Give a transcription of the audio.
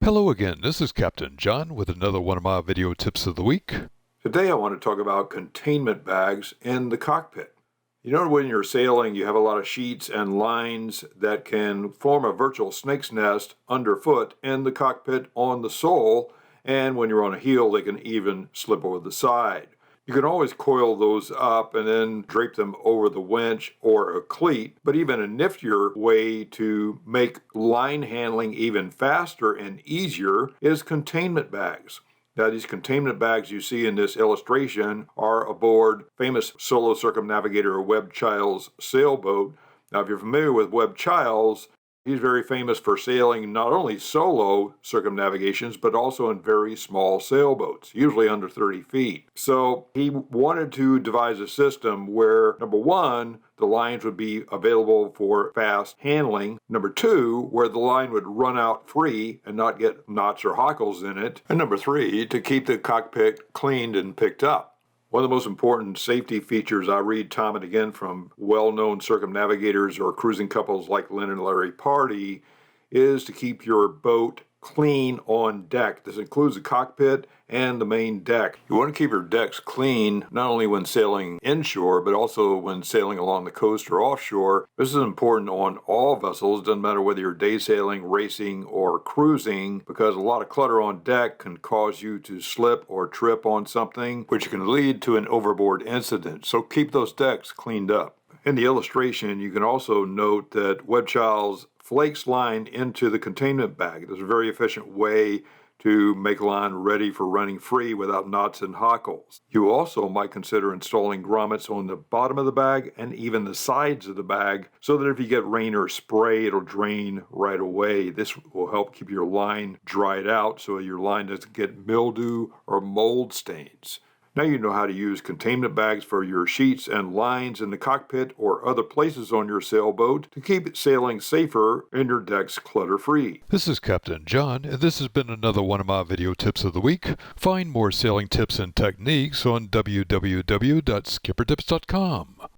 Hello again, this is Captain John with another one of my video tips of the week. Today I want to talk about containment bags in the cockpit. You know, when you're sailing, you have a lot of sheets and lines that can form a virtual snake's nest underfoot in the cockpit on the sole, and when you're on a heel, they can even slip over the side. You can always coil those up and then drape them over the winch or a cleat, but even a niftier way to make line handling even faster and easier is containment bags. Now, these containment bags you see in this illustration are aboard famous solo circumnavigator Webb Childs' sailboat. Now, if you're familiar with Webb Childs, he's very famous for sailing not only solo circumnavigations, but also in very small sailboats, usually under 30 feet. So he wanted to devise a system where, number one, the lines would be available for fast handling. Number two, where the line would run out free and not get knots or hackles in it. And number three, to keep the cockpit cleaned and picked up. One of the most important safety features I read time and again from well-known circumnavigators or cruising couples like Lynn and Larry Pardey is to keep your boat clean on deck. This includes the cockpit and the main deck. You want to keep your decks clean not only when sailing inshore, but also when sailing along the coast or offshore. This is important on all vessels. It doesn't matter whether you're day sailing, racing, or cruising, because a lot of clutter on deck can cause you to slip or trip on something, which can lead to an overboard incident. So keep those decks cleaned up. In the illustration, you can also note that Webb Childs flakes line into the containment bag. There's a very efficient way to make line ready for running free without knots and hackles. You also might consider installing grommets on the bottom of the bag and even the sides of the bag so that if you get rain or spray, it'll drain right away. This will help keep your line dried out so your line doesn't get mildew or mold stains. Now you know how to use containment bags for your sheets and lines in the cockpit or other places on your sailboat to keep sailing safer and your decks clutter-free. This is Captain John, and this has been another one of my video tips of the week. Find more sailing tips and techniques on www.skippertips.com.